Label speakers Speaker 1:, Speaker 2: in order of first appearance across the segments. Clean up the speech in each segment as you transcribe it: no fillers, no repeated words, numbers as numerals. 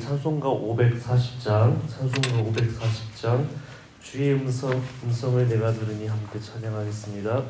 Speaker 1: 찬송가 540장 주의 음성을 내가 들으니 함께 찬양하겠습니다.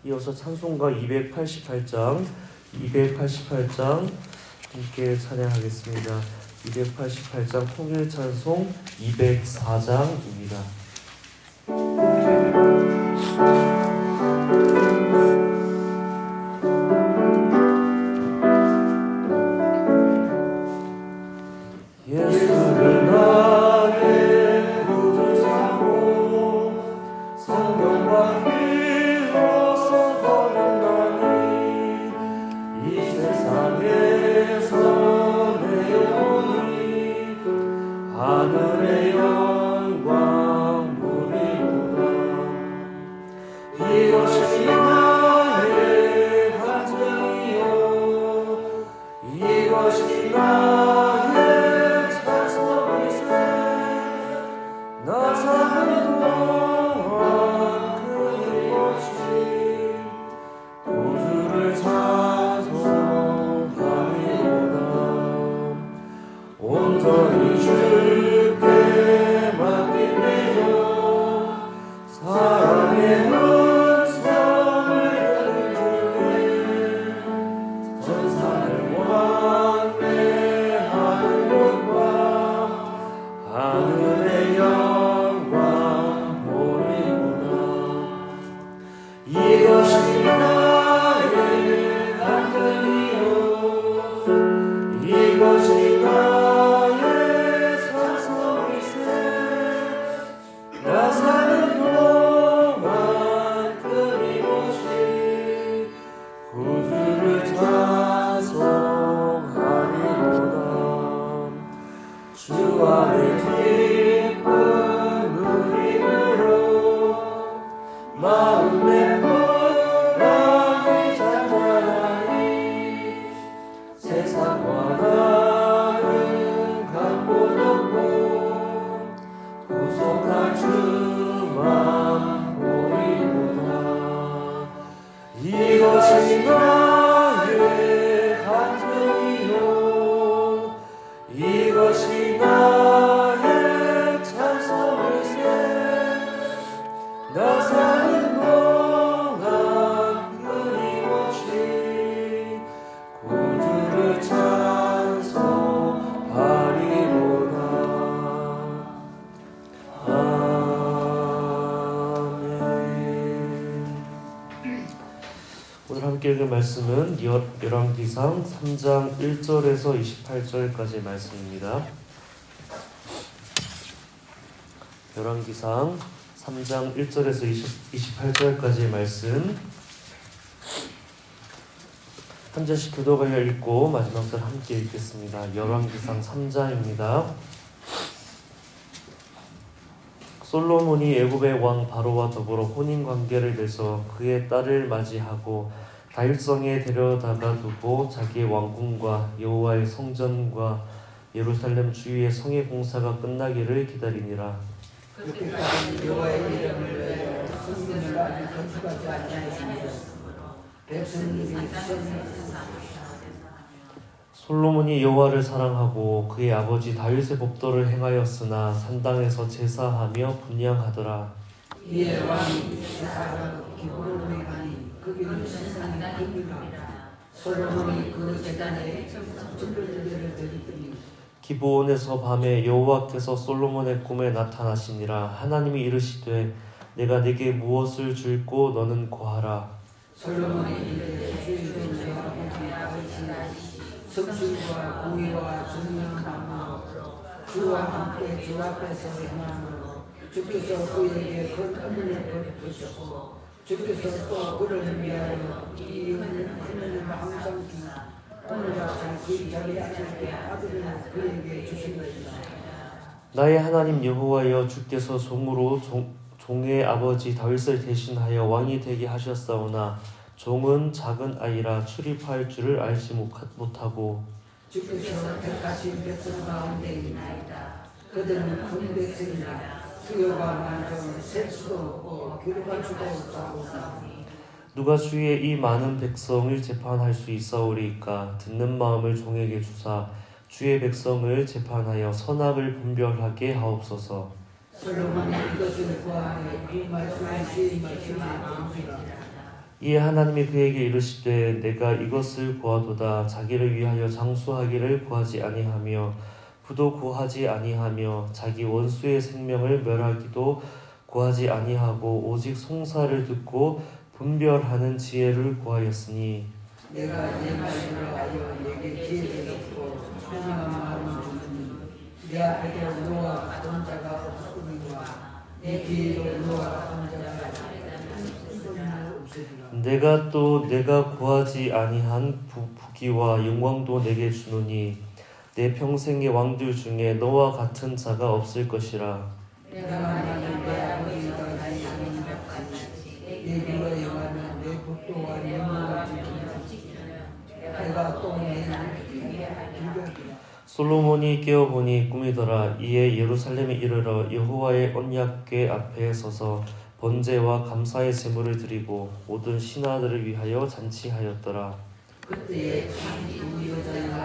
Speaker 1: 이어서 찬송가 288장 함께 찬양하겠습니다. 288장 통일찬송 204장입니다.
Speaker 2: 하늘의 영광 누리구나. 이것이 나의 간증이요, 이것이 나의 찬송이세. 나 사는 동안 그리워지 구주를 찬송하리로다. 온전히 주께 맡기네요. 사랑의 음성을 들으네. 전사를 완매하는 것과 하늘의 영광 보리구나. 이것이 나의 간증이요, 이것이 나의 찬송이세. 나 사는 동안 그리워지 구주를 찬송하리로다.
Speaker 1: 함께 읽을 말씀은 열왕기상 3장 1절에서 28절까지 말씀입니다. 열왕기상 3장 1절에서 28절까지의 말씀 한 절씩 교도관을 읽고 마지막 절 함께 읽겠습니다. 열왕기상 3장입니다. 솔로몬이 애굽의 왕 바로와 더불어 혼인 관계를 맺어 그의 딸을 맞이하고 다윗성에 데려다가 두고 자기의 왕궁과 여호와의 성전과 예루살렘 주위의 성의 공사가 끝나기를 기다리니라.
Speaker 2: 그때까지 여호와의 이름을 위하여 성전을 아직 건축하지 아니하였으므로 백성들이
Speaker 1: 솔로몬이 여호와를 사랑하고 그의 아버지 다윗의 법도를 행하였으나 산당에서 제사하며 분향하더라.
Speaker 2: 이에 왕이 제사하러 기브론에 가니 거기는 신상이 큽니다. 솔로몬이 그 제단에 증거제를 드리더니
Speaker 1: 기브온에서 밤에 여호와께서 솔로몬의 꿈에 나타나시니라. 하나님이 이르시되 내가 네게 무엇을 줄고 너는 고하라.
Speaker 2: 솔로몬이 이르되 주의 내 아버지 다윗이 성실과 공의와 정의함으로 주와 함께 주 앞에서 행함으로 주께서 그에게 큰 은혜를 베푸셨고 주께서 또 그를 위하여 이 은혜를 항상 오늘같이 그 자리에 앉을 때 아들을 그에게 주신 것이다.
Speaker 1: 나의 하나님 여호와여, 주께서 종의 아버지 다윗을 대신하여 왕이 되게 하셨사오나 종은 작은 아이라 출입할 줄을 알지 못하고
Speaker 2: 주께서 택하신 백성 가운데 있나이다. 그들은 큰 백성이라 수요가 많아 셀 수도 없고 기록할 수도 없사오나
Speaker 1: 누가 주의 이 많은 백성을 재판할 수 있사오리이까. 듣는 마음을 종에게 주사 주의 백성을 재판하여 선악을 분별하게 하옵소서.
Speaker 2: 솔로몬이 이것을 구하되 그 말씀이 주의 말씀에 감지라.
Speaker 1: 이에 하나님이 그에게 이르시되 내가 이것을 구하도다. 자기를 위하여 장수하기를 구하지 아니하며 부도 구하지 아니하며 자기 원수의 생명을 멸하기도 구하지 아니하고 오직 송사를 듣고 분별하는 지혜를 구하였으니
Speaker 2: 내가 내 말씀을 하여 내게 지혜를 줬고 소중한 마음을 주니 내 앞에도 너와 같은 자가 없으리와 내 뒤에도 너와 같은 자가 없으리라.
Speaker 1: 내가 구하지 아니한 부귀와 영광도 내게 주노니 내 평생의 왕들 중에 너와 같은 자가 없을 것이라.
Speaker 2: 내가 만일 내 아버지 다윗의 같이 내 길로 행하면 내 법도와 명령을 지키며 내가 또 내 길벽이라.
Speaker 1: 솔로몬이 깨어보니 꿈이더라. 이에 예루살렘에 이르러 여호와의 언약궤 앞에 서서 번제와 감사의 제물을 드리고 모든 신하들을 위하여 잔치하였더라.
Speaker 2: 그때에 두 여자가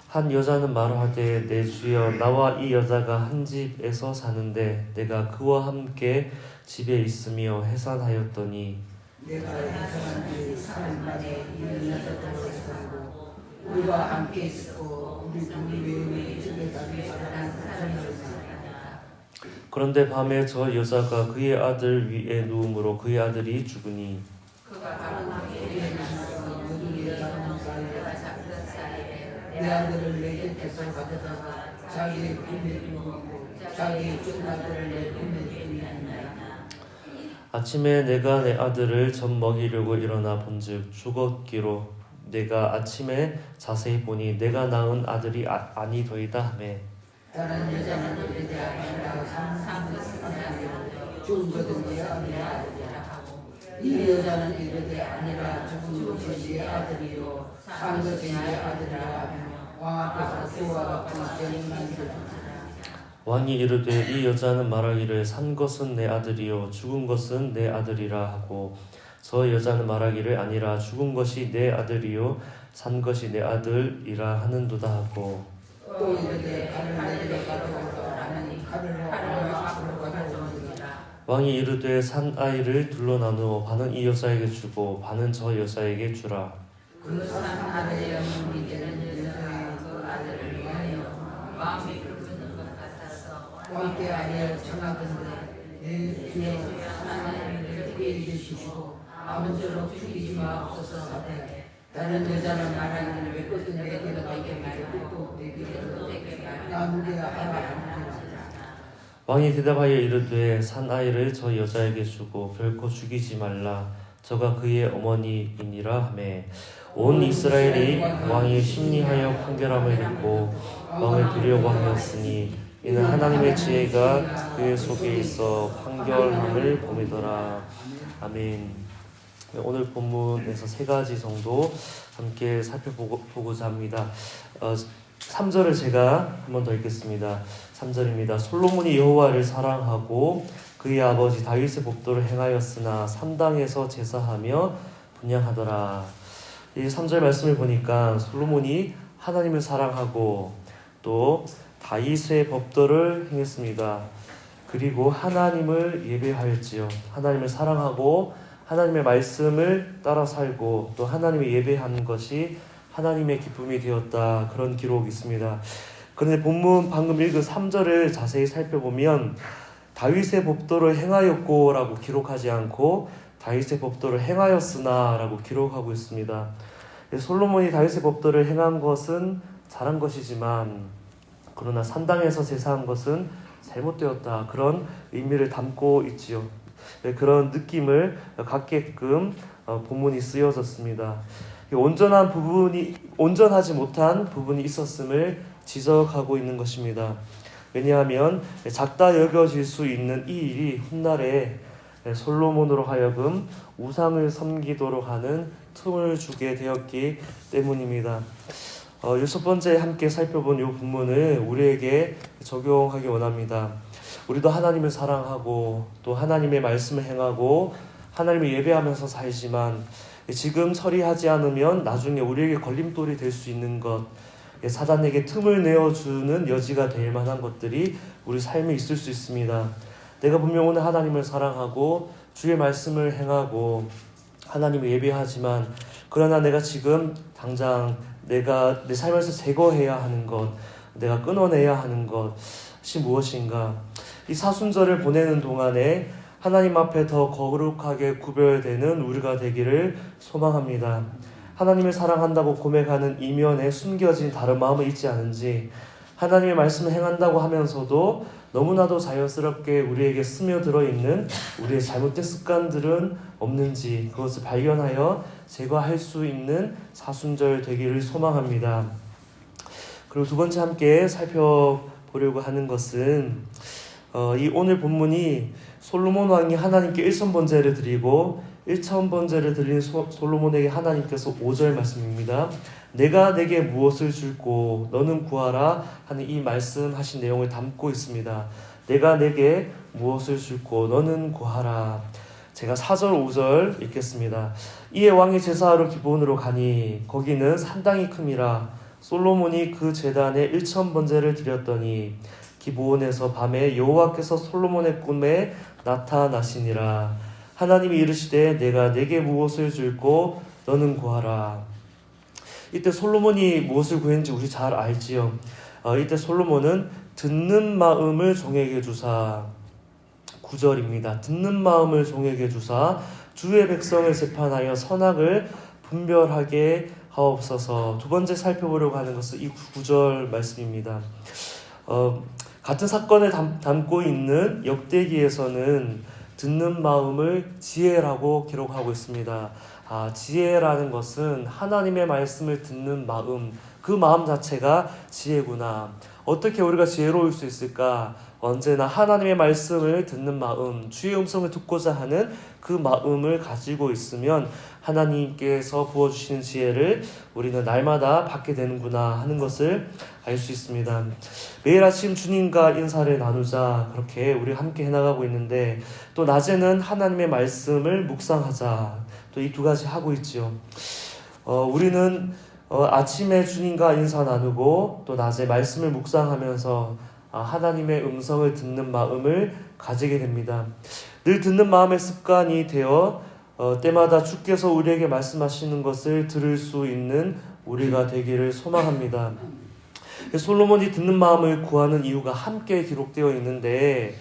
Speaker 1: 한 여자는 말하되 내 주여, 나와 이 여자가 한 집에서 사는데 내가 그와 함께 집에 있으며 해산하였더니
Speaker 2: 내가 해산한 지 3일 만에 이 여자도 살고 우리가 함께 있었고 우리 둘 외에는 집에 다른 사람은 없었느니라.
Speaker 1: 그런데 밤에 저 여자가 그의 아들 위에 누움으로 그의 아들이 죽으니
Speaker 2: 그가 다른 남에게 나서 너희의 다른 사이에 내 아들을 내 곁에서 가져다가 자기의 품에 두고 자기의 죽은 아들을 내 품에 두이니라.
Speaker 1: 아침에 내가 내 아들을 젖 먹이려고 일어나 본즉 죽었기로 내가 아침에 자세히 보니 내가 낳은 아들이 아니더이다 하매
Speaker 2: 다른 여자는 이르되 아니라 산 것이 죽은 것은 네 아들이라. 이 여자는 이르되 아니라 죽은 것이 네 아들이요 산 것이 네 아들이라 하며 왕 앞에서 그와 같은 죄를 만들었다.
Speaker 1: 왕이 이르되 이 여자는 말하기를 산 것은 내 아들이요 죽은 것은 내 아들이라 하고 저 여자는 말하기를 아니라 죽은 것이 내 아들이요 산 것이 내 아들이라 하는도다 하고
Speaker 2: 또 이르되 칼을 내리러 가져오라 하니 칼을 왕 앞으로 가져오니라.
Speaker 1: 왕이 이르되 산 아이를 둘러 나누어 반은 이 여자에게 주고 반은 저 여자에게 주라.
Speaker 2: 그 산 아들의 영혼이 되는 여자의 그 아들을 위하여 마음이 부르는 것 같아서 왕께 아니여 청하건대 내 주여 하나님을 그에게 주시고 아무쪼록 죽이지 마옵소서 하되 다른 여자는 말하기를 왜 끝은 내게로 가게 말고 또 내게로 나누게 하라 하니라.
Speaker 1: 왕이 대답하여 이르되 산 아이를 저 여자에게 주고 결코 죽이지 말라. 저가 그의 어머니이니라 하매 온 이스라엘이 왕이 심리하여 판결함을 듣고 왕을 두려워하였으니 이는 하나님의 지혜가 그의 속에 있어 판결함을 봄이더라. 아멘. 오늘 본문에서 세 가지 정도 함께 살펴보고자 합니다. 3절을 제가 한 번 더 읽겠습니다. 3절입니다. 솔로몬이 여호와를 사랑하고 그의 아버지 다윗의 법도를 행하였으나 산당에서 제사하며 분향하더라. 이 3절 말씀을 보니까 솔로몬이 하나님을 사랑하고 또 다윗의 법도를 행했습니다. 그리고 하나님을 예배하였지요. 하나님을 사랑하고 하나님의 말씀을 따라 살고 또 하나님을 예배하는 것이 하나님의 기쁨이 되었다. 그런 기록이 있습니다. 그런데 본문 방금 읽은 3절을 자세히 살펴보면 다윗의 법도를 행하였고 라고 기록하지 않고 다윗의 법도를 행하였으나 라고 기록하고 있습니다. 솔로몬이 다윗의 법도를 행한 것은 잘한 것이지만 그러나 산당에서 제사한 것은 잘못되었다. 그런 의미를 담고 있지요. 그런 느낌을 갖게끔 본문이 쓰여졌습니다. 온전하지 못한 부분이 있었음을 지적하고 있는 것입니다. 왜냐하면 작다 여겨질 수 있는 이 일이 훗날에 솔로몬으로 하여금 우상을 섬기도록 하는 틈을 주게 되었기 때문입니다. 첫 번째 함께 살펴본 이 본문을 우리에게 적용하기 원합니다. 우리도 하나님을 사랑하고 또 하나님의 말씀을 행하고 하나님을 예배하면서 살지만 지금 처리하지 않으면 나중에 우리에게 걸림돌이 될 수 있는 것, 사단에게 틈을 내어주는 여지가 될 만한 것들이 우리 삶에 있을 수 있습니다. 내가 분명 오늘 하나님을 사랑하고 주의 말씀을 행하고 하나님을 예배하지만 그러나 내가 지금 당장 내가 내 삶에서 제거해야 하는 것, 내가 끊어내야 하는 것이 무엇인가? 이 사순절을 보내는 동안에 하나님 앞에 더 거룩하게 구별되는 우리가 되기를 소망합니다. 하나님을 사랑한다고 고백하는 이면에 숨겨진 다른 마음은 있지 않은지, 하나님의 말씀을 행한다고 하면서도 너무나도 자연스럽게 우리에게 스며들어 있는 우리의 잘못된 습관들은 없는지 그것을 발견하여 제거할 수 있는 사순절 되기를 소망합니다. 그리고 두 번째 함께 살펴보려고 하는 것은 이 오늘 본문이 솔로몬 왕이 하나님께 일천번제를 드리고 일천번제를 드린 솔로몬에게 하나님께서 5절 말씀입니다. 내가 내게 무엇을 줄고 너는 구하라 하는 이 말씀하신 내용을 담고 있습니다. 내가 내게 무엇을 줄고 너는 구하라. 제가 4절 5절 읽겠습니다. 이에 왕이 제사하러 기브온으로 가니 거기는 산당이 큼이라. 솔로몬이 그 제단에 1000번제를 드렸더니 기브온에서 밤에 여호와께서 솔로몬의 꿈에 나타나시니라. 하나님이 이르시되 내가 내게 무엇을 줄고 너는 구하라. 이때 솔로몬이 무엇을 구했는지 우리 잘 알지요. 이때 솔로몬은 듣는 마음을 종에게 주사, 9절입니다. 듣는 마음을 종에게 주사 주의 백성을 재판하여 선악을 분별하게 하옵소서. 두 번째 살펴보려고 하는 것은 이 9절 말씀입니다. 같은 사건을 담고 있는 역대기에서는 듣는 마음을 지혜라고 기록하고 있습니다. 지혜라는 것은 하나님의 말씀을 듣는 마음, 그 마음 자체가 지혜구나. 어떻게 우리가 지혜로울 수 있을까? 언제나 하나님의 말씀을 듣는 마음, 주의 음성을 듣고자 하는 그 마음을 가지고 있으면 하나님께서 부어주시는 지혜를 우리는 날마다 받게 되는구나 하는 것을 알 수 있습니다. 매일 아침 주님과 인사를 나누자, 그렇게 우리 함께 해나가고 있는데 또 낮에는 하나님의 말씀을 묵상하자, 또 이 두 가지 하고 있죠. 우리는 아침에 주님과 인사 나누고 또 낮에 말씀을 묵상하면서 하나님의 음성을 듣는 마음을 가지게 됩니다. 늘 듣는 마음의 습관이 되어 때마다 주께서 우리에게 말씀하시는 것을 들을 수 있는 우리가 되기를 소망합니다. 솔로몬이 듣는 마음을 구하는 이유가 함께 기록되어 있는데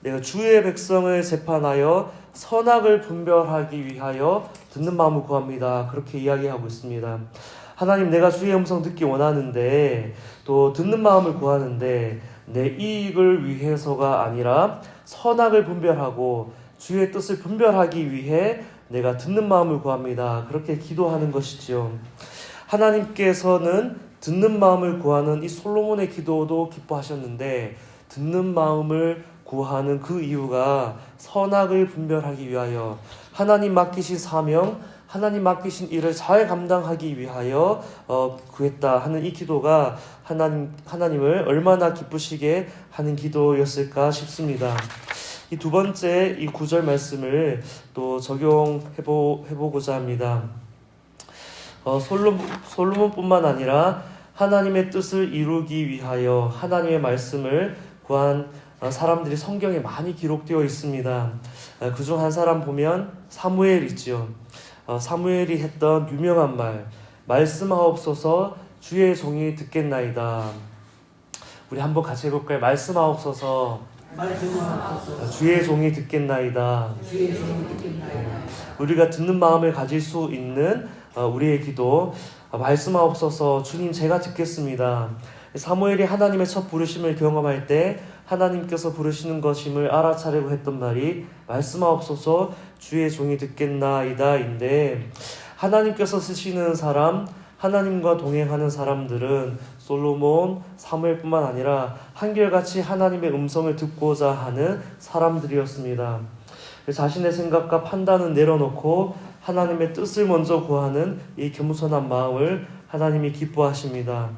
Speaker 1: 내가 주의 백성을 재판하여 선악을 분별하기 위하여 듣는 마음을 구합니다. 그렇게 이야기하고 있습니다. 하나님, 내가 주의 음성 듣기 원하는데 또 듣는 마음을 구하는데 내 이익을 위해서가 아니라 선악을 분별하고 주의 뜻을 분별하기 위해 내가 듣는 마음을 구합니다. 그렇게 기도하는 것이지요. 하나님께서는 듣는 마음을 구하는 이 솔로몬의 기도도 기뻐하셨는데 듣는 마음을 구하는 그 이유가 선악을 분별하기 위하여 하나님 맡기신 사명, 하나님 맡기신 일을 잘 감당하기 위하여 구했다 하는 이 기도가 하나님을 얼마나 기쁘시게 하는 기도였을까 싶습니다. 이 두 번째 이 9절 말씀을 또 적용해보고자 합니다. 솔로몬뿐만 아니라 하나님의 뜻을 이루기 위하여 하나님의 말씀을 구한 사람들이 성경에 많이 기록되어 있습니다. 그중 한 사람 보면 사무엘 있죠. 사무엘이 했던 유명한 말씀하옵소서 주의 종이 듣겠나이다. 우리 한번 같이 해볼까요? 말씀하옵소서 주의 종이 듣겠나이다. 우리가 듣는 마음을 가질 수 있는 우리의 기도, 말씀하옵소서 주님 제가 듣겠습니다. 사무엘이 하나님의 첫 부르심을 경험할 때 하나님께서 부르시는 것임을 알아차리고 했던 말이 말씀하옵소서 주의 종이 듣겠나이다 인데, 하나님께서 쓰시는 사람, 하나님과 동행하는 사람들은 솔로몬, 사무엘뿐만 아니라 한결같이 하나님의 음성을 듣고자 하는 사람들이었습니다. 자신의 생각과 판단은 내려놓고 하나님의 뜻을 먼저 구하는 이 겸손한 마음을 하나님이 기뻐하십니다.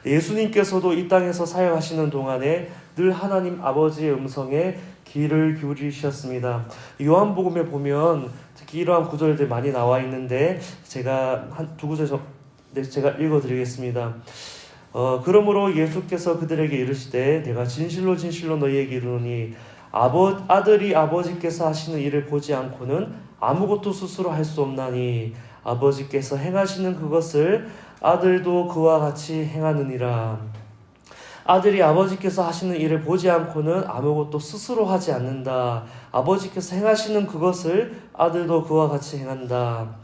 Speaker 1: 예수님께서도 이 땅에서 사역하시는 동안에 늘 하나님 아버지의 음성에 귀를 기울이셨습니다. 요한복음에 보면 특히 이러한 구절들 많이 나와 있는데 제가 한 두 구절 제가 읽어드리겠습니다. 그러므로 예수께서 그들에게 이르시되 내가 진실로 진실로 너희에게 이르노니 아들이 아버지께서 하시는 일을 보지 않고는 아무것도 스스로 할 수 없나니 아버지께서 행하시는 그것을 아들도 그와 같이 행하느니라. 아들이 아버지께서 하시는 일을 보지 않고는 아무것도 스스로 하지 않는다. 아버지께서 행하시는 그것을 아들도 그와 같이 행한다.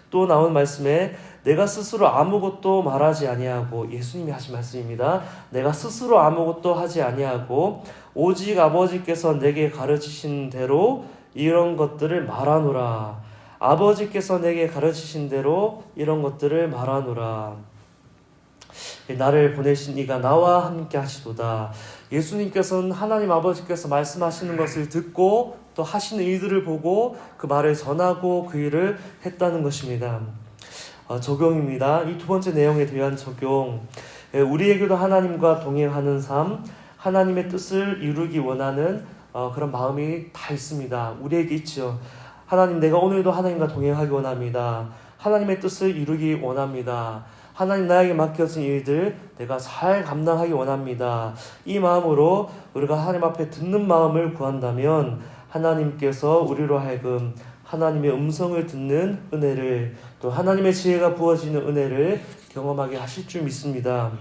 Speaker 1: 또 나온 말씀에 내가 스스로 아무것도 말하지 아니하고, 예수님이 하신 말씀입니다. 내가 스스로 아무것도 하지 아니하고 오직 아버지께서 내게 가르치신 대로 이런 것들을 말하노라. 아버지께서 내게 가르치신 대로 이런 것들을 말하노라. 나를 보내신 이가 나와 함께 하시도다. 예수님께서는 하나님 아버지께서 말씀하시는 것을 듣고 또 하시는 일들을 보고 그 말을 전하고 그 일을 했다는 것입니다. 적용입니다. 이 두 번째 내용에 대한 적용. 우리에게도 하나님과 동행하는 삶, 하나님의 뜻을 이루기 원하는 그런 마음이 다 있습니다. 우리에게 있죠. 하나님, 내가 오늘도 하나님과 동행하기 원합니다. 하나님의 뜻을 이루기 원합니다. 하나님, 나에게 맡겨진 일들 내가 잘 감당하기 원합니다. 이 마음으로 우리가 하나님 앞에 듣는 마음을 구한다면 하나님께서 우리로 하여금 하나님의 음성을 듣는 은혜를, 또 하나님의 지혜가 부어지는 은혜를 경험하게 하실 줄 믿습니다.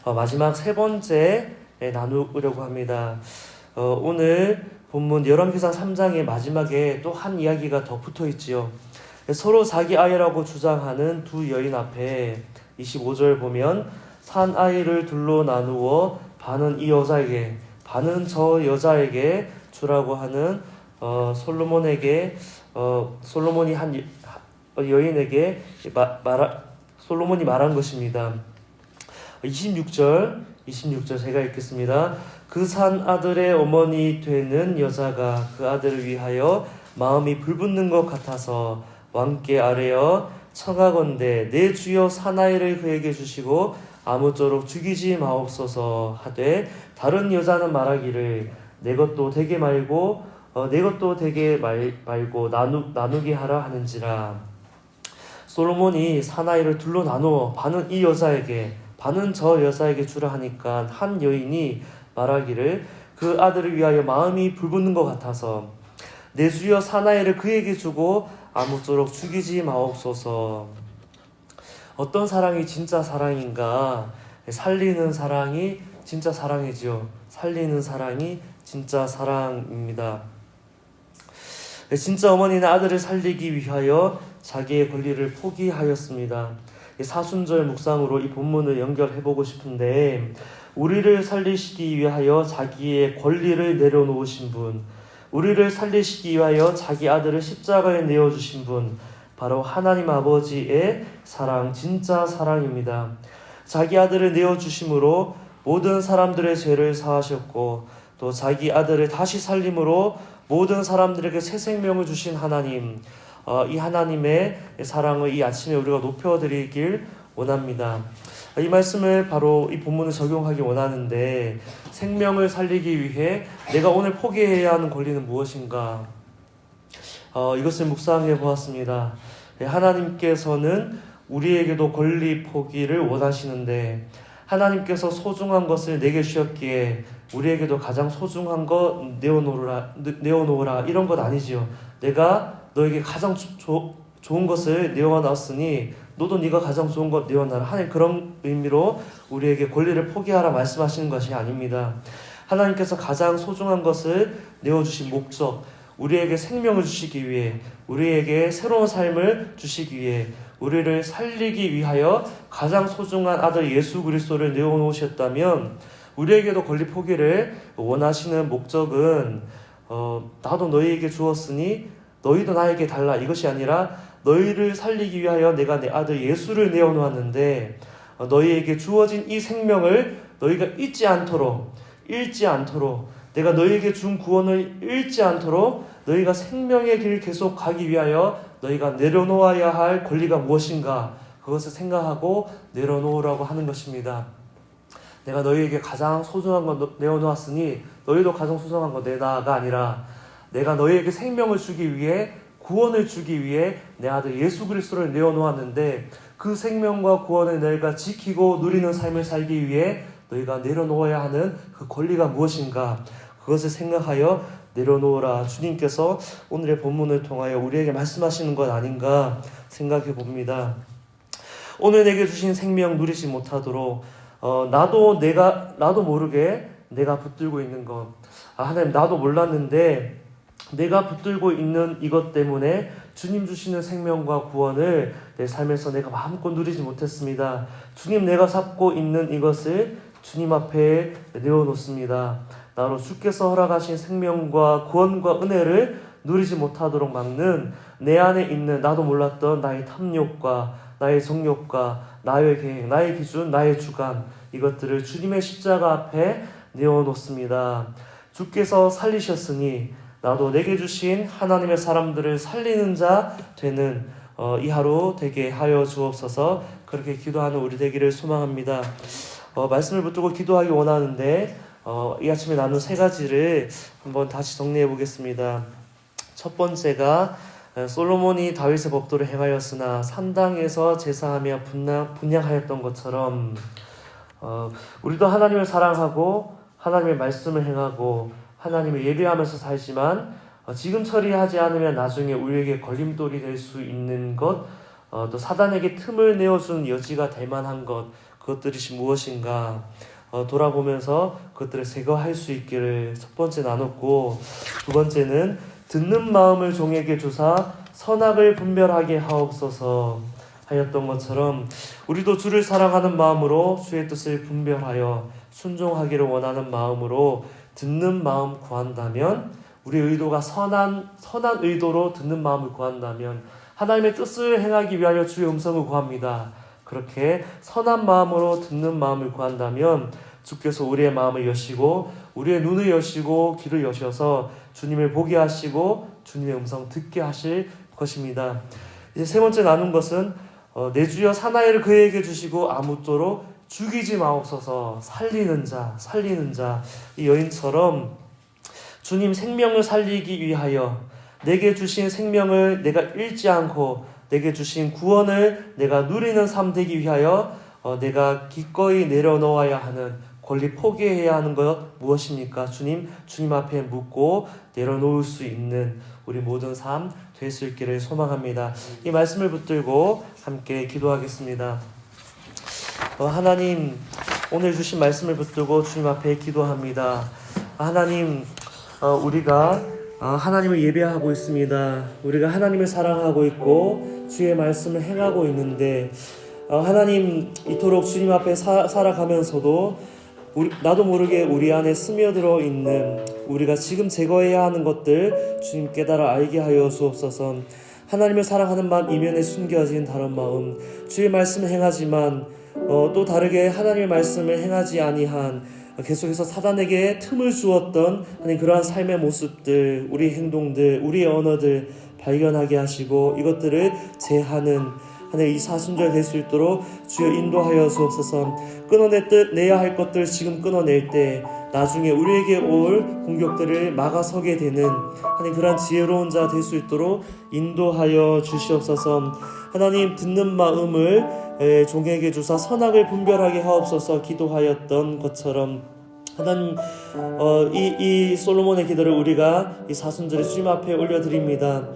Speaker 1: 마지막 세 번째 나누려고 합니다. 오늘 본문 열왕기상 3장의 마지막에 또 한 이야기가 더 붙어 있지요. 서로 자기 아이라고 주장하는 두 여인 앞에 25절 보면 산 아이를 둘로 나누어 반은 이 여자에게 반은 저 여자에게 주라고 하는 솔로몬이 한 여인에게 솔로몬이 말한 것입니다. 26절 제가 읽겠습니다. 그 산 아들의 어머니 되는 여자가 그 아들을 위하여 마음이 불붙는 것 같아서 왕께 아뢰어 청하건대 내 주여 사나이를 그에게 주시고 아무쪼록 죽이지 마옵소서 하되, 다른 여자는 말하기를 내 것도 되게 말고 내 것도 되게 말고 나누게 하라 하는지라. 솔로몬이 사나이를 둘로 나누어 반은 이 여자에게 반은 저 여자에게 주라 하니까 한 여인이 말하기를 그 아들을 위하여 마음이 불붙는 것 같아서 내 주여 사나이를 그에게 주고 아무쪼록 죽이지 마옵소서. 어떤 사랑이 진짜 사랑인가? 살리는 사랑이 진짜 사랑이지요. 살리는 사랑이 진짜 사랑입니다. 진짜 어머니는 아들을 살리기 위하여 자기의 권리를 포기하였습니다. 사순절 묵상으로 이 본문을 연결해보고 싶은데, 우리를 살리시기 위하여 자기의 권리를 내려놓으신 분, 우리를 살리시기 위하여 자기 아들을 십자가에 내어주신 분, 바로 하나님 아버지의 사랑, 진짜 사랑입니다. 자기 아들을 내어주심으로 모든 사람들의 죄를 사하셨고, 또 자기 아들을 다시 살림으로 모든 사람들에게 새 생명을 주신 하나님, 이 하나님의 사랑을 이 아침에 우리가 높여드리길 원합니다. 이 말씀을 바로 이 본문을 적용하기 원하는데, 생명을 살리기 위해 내가 오늘 포기해야 하는 권리는 무엇인가? 이것을 묵상해 보았습니다. 하나님께서는 우리에게도 권리 포기를 원하시는데, 하나님께서 소중한 것을 내게 주셨기에 우리에게도 가장 소중한 것 내어놓으라 이런 것 아니지요. 내가 너에게 가장 좋은 것을 내어놨으니 너도 네가 가장 좋은 것 내어놔라 하는 그런 의미로 우리에게 권리를 포기하라 말씀하시는 것이 아닙니다. 하나님께서 가장 소중한 것을 내어주신 목적, 우리에게 생명을 주시기 위해, 우리에게 새로운 삶을 주시기 위해, 우리를 살리기 위하여 가장 소중한 아들 예수 그리스도를 내어놓으셨다면, 우리에게도 권리 포기를 원하시는 목적은 나도 너희에게 주었으니 너희도 나에게 달라, 이것이 아니라 너희를 살리기 위하여 내가 내 아들 예수를 내어놓았는데, 너희에게 주어진 이 생명을 너희가 잃지 않도록, 내가 너희에게 준 구원을 잃지 않도록 너희가 생명의 길을 계속 가기 위하여 너희가 내려놓아야 할 권리가 무엇인가, 그것을 생각하고 내려놓으라고 하는 것입니다. 내가 너희에게 가장 소중한 거 내어놓았으니 너희도 가장 소중한 거 내놔가 아니라, 내가 너희에게 생명을 주기 위해, 구원을 주기 위해 내 아들 예수 그리스도를 내어놓았는데, 그 생명과 구원을 너희가 지키고 누리는 삶을 살기 위해 너희가 내려놓아야 하는 그 권리가 무엇인가, 그것을 생각하여 내려놓으라. 주님께서 오늘의 본문을 통하여 우리에게 말씀하시는 것 아닌가 생각해 봅니다. 오늘 내게 주신 생명 누리지 못하도록 나도 모르게 내가 붙들고 있는 것, 하나님 나도 몰랐는데 내가 붙들고 있는 이것 때문에 주님 주시는 생명과 구원을 내 삶에서 내가 마음껏 누리지 못했습니다. 주님, 내가 잡고 있는 이것을 주님 앞에 내어놓습니다. 나로 주께서 허락하신 생명과 구원과 은혜를 누리지 못하도록 막는 내 안에 있는 나도 몰랐던 나의 탐욕과 나의 정욕과 나의 계획, 나의 기준, 나의 주관, 이것들을 주님의 십자가 앞에 내어놓습니다. 주께서 살리셨으니 나도 내게 주신 하나님의 사람들을 살리는 자 되는 이 하루 되게 하여 주옵소서. 그렇게 기도하는 우리 되기를 소망합니다. 말씀을 붙들고 기도하기 원하는데, 이 아침에 나눈 세 가지를 한번 다시 정리해 보겠습니다. 첫 번째가, 솔로몬이 다윗의 법도를 행하였으나 산당에서 제사하며 분향하였던 것처럼 우리도 하나님을 사랑하고 하나님의 말씀을 행하고 하나님을 예배하면서 살지만 지금 처리하지 않으면 나중에 우리에게 걸림돌이 될 수 있는 것, 또 사단에게 틈을 내어주는 여지가 될 만한 것, 그것들이 무엇인가 돌아보면서 그것들을 제거할 수 있기를 첫 번째 나눴고, 두 번째는 듣는 마음을 종에게 주사 선악을 분별하게 하옵소서 하였던 것처럼, 우리도 주를 사랑하는 마음으로 주의 뜻을 분별하여 순종하기를 원하는 마음으로 듣는 마음 구한다면, 우리 의도가 선한 의도로 듣는 마음을 구한다면, 하나님의 뜻을 행하기 위하여 주의 음성을 구합니다. 그렇게 선한 마음으로 듣는 마음을 구한다면 주께서 우리의 마음을 여시고 우리의 눈을 여시고 귀를 여셔서 주님을 보게 하시고 주님의 음성 듣게 하실 것입니다. 이제 세 번째 나눈 것은 내 주여 사나이를 그에게 주시고 아무쪼록 죽이지 마옵소서. 살리는 자, 이 여인처럼 주님 생명을 살리기 위하여 내게 주신 생명을 내가 잃지 않고 내게 주신 구원을 내가 누리는 삶 되기 위하여 내가 기꺼이 내려놓아야 하는 권리 포기해야 하는 것 무엇입니까? 주님 앞에 묻고 내려놓을 수 있는 우리 모든 삶 될 수 있기를 소망합니다. 이 말씀을 붙들고 함께 기도하겠습니다. 하나님, 오늘 주신 말씀을 붙들고 주님 앞에 기도합니다. 하나님, 우리가 하나님을 예배하고 있습니다. 우리가 하나님을 사랑하고 있고 주의 말씀을 행하고 있는데 하나님, 이토록 주님 앞에 살아가면서도 나도 모르게 우리 안에 스며들어 있는 우리가 지금 제거해야 하는 것들 주님 깨달아 알게 하여 주옵소서. 하나님을 사랑하는 마음 이면에 숨겨진 다른 마음, 주의 말씀을 행하지만 또 다르게 하나님의 말씀을 행하지 아니한, 계속해서 사단에게 틈을 주었던 하나님 그러한 삶의 모습들, 우리 행동들, 우리의 언어들 발견하게 하시고 이것들을 제하는 하나님 이 사순절 될 수 있도록 주여 인도하여 주옵소서. 끊어내야 할 것들 지금 끊어낼 때 나중에 우리에게 올 공격들을 막아서게 되는 하나님 그러한 지혜로운 자 될 수 있도록 인도하여 주시옵소서. 하나님, 듣는 마음을 종에게 주사 선악을 분별하게 하옵소서 기도하였던 것처럼 하나님, 이 솔로몬의 기도를 우리가 이 사순절에 주님 앞에 올려드립니다.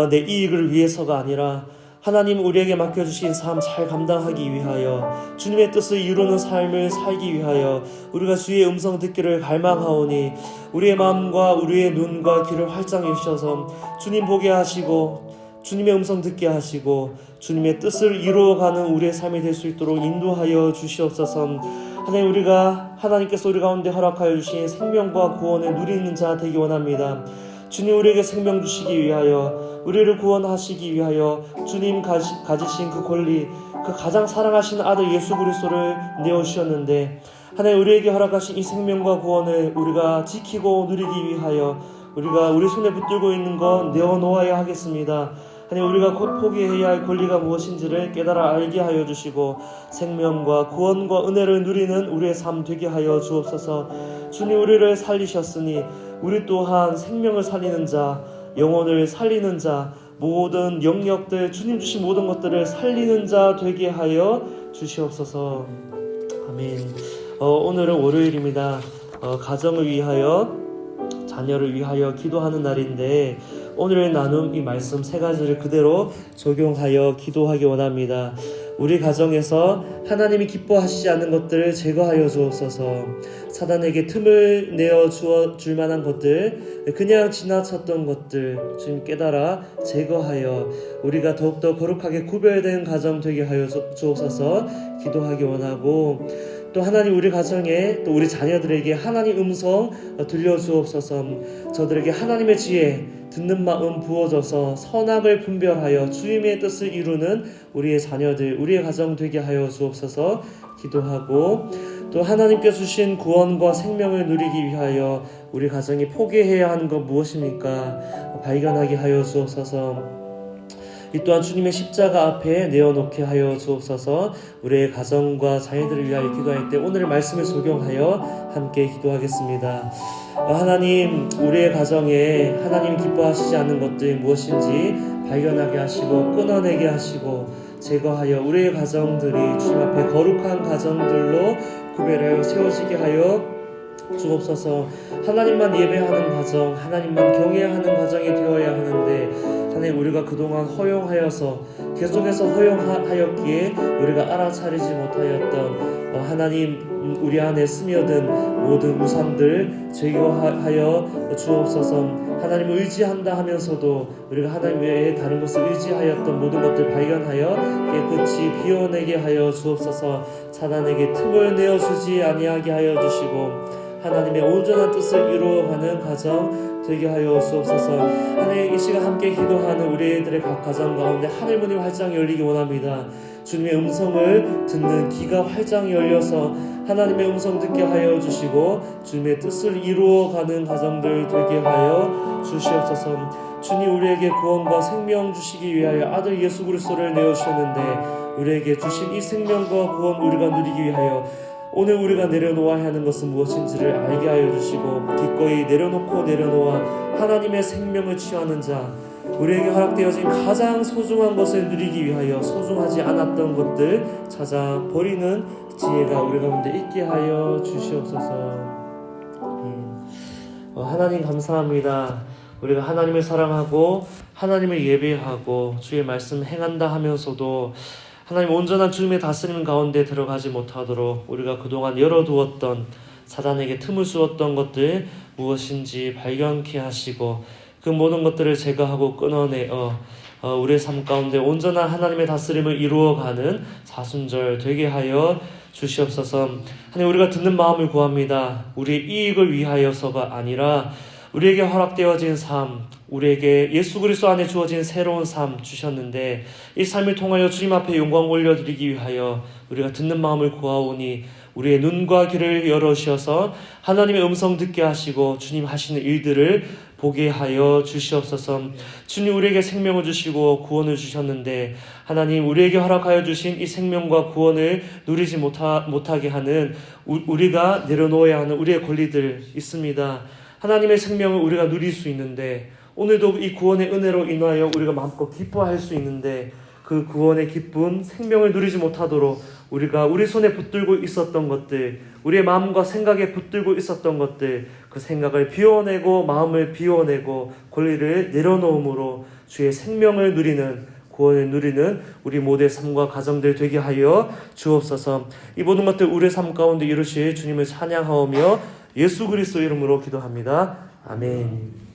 Speaker 1: 내 이익을 위해서가 아니라 하나님 우리에게 맡겨주신 삶 잘 감당하기 위하여, 주님의 뜻을 이루는 삶을 살기 위하여 우리가 주의 음성 듣기를 갈망하오니 우리의 마음과 우리의 눈과 귀를 활짝 여셔서 주님 보게 하시고 주님의 음성 듣게 하시고 주님의 뜻을 이루어가는 우리의 삶이 될 수 있도록 인도하여 주시옵소서. 하나님, 우리가 하나님께서 우리 가운데 허락하여 주신 생명과 구원을 누리는 자 되기 원합니다. 주님, 우리에게 생명 주시기 위하여, 우리를 구원하시기 위하여 주님 가지신 그 권리, 그 가장 사랑하신 아들 예수 그리스도를 내어주셨는데 하나님, 우리에게 허락하신 이 생명과 구원을 우리가 지키고 누리기 위하여 우리가 우리 손에 붙들고 있는 것 내어놓아야 하겠습니다. 하나님, 우리가 포기해야 할 권리가 무엇인지를 깨달아 알게 하여 주시고 생명과 구원과 은혜를 누리는 우리의 삶 되게 하여 주옵소서. 주님, 우리를 살리셨으니 우리 또한 생명을 살리는 자, 영혼을 살리는 자, 모든 영역들, 주님 주신 모든 것들을 살리는 자 되게 하여 주시옵소서. 아멘. 오늘은 월요일입니다. 가정을 위하여, 자녀를 위하여 기도하는 날인데 오늘 나눈 이 말씀 세 가지를 그대로 적용하여 기도하기 원합니다. 우리 가정에서 하나님이 기뻐하시지 않는 것들을 제거하여 주옵소서. 사단에게 틈을 내어 줄 만한 것들, 그냥 지나쳤던 것들 주님 깨달아 제거하여 우리가 더욱더 거룩하게 구별된 가정 되게 하여 주옵소서 기도하기 원하고, 또 하나님 우리 가정에 또 우리 자녀들에게 하나님 음성 들려주옵소서. 저들에게 하나님의 지혜 듣는 마음 부어줘서 선악을 분별하여 주님의 뜻을 이루는 우리의 자녀들, 우리의 가정 되게 하여 주옵소서 기도하고, 또 하나님께 주신 구원과 생명을 누리기 위하여 우리 가정이 포기해야 하는 것 무엇입니까? 발견하게 하여 주옵소서. 이 또한 주님의 십자가 앞에 내어놓게 하여 주옵소서. 우리의 가정과 자녀들을 위하여 기도할 때 오늘의 말씀을 적용하여 함께 기도하겠습니다. 하나님, 우리의 가정에 하나님이 기뻐하시지 않는 것들이 무엇인지 발견하게 하시고 끊어내게 하시고 제거하여 우리의 가정들이 주님 앞에 거룩한 가정들로 구별하여 세워지게 하여 주옵소서. 하나님만 예배하는 가정, 하나님만 경외하는 가정이 되어야 하는데 하나님, 우리가 그동안 허용하여서 계속해서 허용하였기에 우리가 알아차리지 못하였던 하나님 우리 안에 스며든 모든 우상들 제거하여 주옵소서. 하나님을 의지한다 하면서도 우리가 하나님 외에 다른 것을 의지하였던 모든 것들 발견하여 깨끗이 비워내게 하여 주옵소서. 사단에게 틈을 내어주지 아니하게 하여 주시고 하나님의 온전한 뜻을 이루어가는 가정 되게 하여 주옵소서. 하나님, 이 시간 함께 기도하는 우리들의 각 가정 가운데 하늘 문이 활짝 열리기 원합니다. 주님의 음성을 듣는 귀가 활짝 열려서 하나님의 음성 듣게 하여 주시고 주님의 뜻을 이루어가는 가정들 되게 하여 주시옵소서. 주님, 우리에게 구원과 생명 주시기 위하여 아들 예수 그리스도를 내어주셨는데 우리에게 주신 이 생명과 구원 우리가 누리기 위하여 오늘 우리가 내려놓아야 하는 것은 무엇인지를 알게 하여 주시고 기꺼이 내려놓아 하나님의 생명을 취하는 자, 우리에게 허락되어진 가장 소중한 것을 누리기 위하여 소중하지 않았던 것들 찾아 버리는 지혜가 우리 가운데 있게 하여 주시옵소서. 하나님 감사합니다. 우리가 하나님을 사랑하고 하나님을 예배하고 주의 말씀 행한다 하면서도 하나님 온전한 주님의 다스림 가운데 들어가지 못하도록 우리가 그동안 열어두었던 사단에게 틈을 주었던 것들 무엇인지 발견케 하시고 그 모든 것들을 제거하고 끊어내어 우리의 삶 가운데 온전한 하나님의 다스림을 이루어가는 사순절 되게 하여 주시옵소서. 하나님, 우리가 듣는 마음을 구합니다. 우리의 이익을 위하여서가 아니라 우리에게 허락되어진 삶, 우리에게 예수 그리스도 안에 주어진 새로운 삶 주셨는데 이 삶을 통하여 주님 앞에 영광 올려드리기 위하여 우리가 듣는 마음을 구하오니 우리의 눈과 귀를 열어주셔서 하나님의 음성 듣게 하시고 주님 하시는 일들을 보게 하여 주시옵소서. 주님, 우리에게 생명을 주시고 구원을 주셨는데 하나님, 우리에게 허락하여 주신 이 생명과 구원을 누리지 못하게 하는 우리가 내려놓아야 하는 우리의 권리들 있습니다. 하나님의 생명을 우리가 누릴 수 있는데 오늘도 이 구원의 은혜로 인하여 우리가 마음껏 기뻐할 수 있는데 그 구원의 기쁨, 생명을 누리지 못하도록 우리가 우리 손에 붙들고 있었던 것들, 우리의 마음과 생각에 붙들고 있었던 것들, 그 생각을 비워내고 마음을 비워내고 권리를 내려놓음으로 주의 생명을 누리는, 구원을 누리는 우리 모두의 삶과 가정들 되게 하여 주옵소서. 이 모든 것들 우리의 삶 가운데 이루실 주님을 찬양하오며 예수 그리스도 이름으로 기도합니다. 아멘.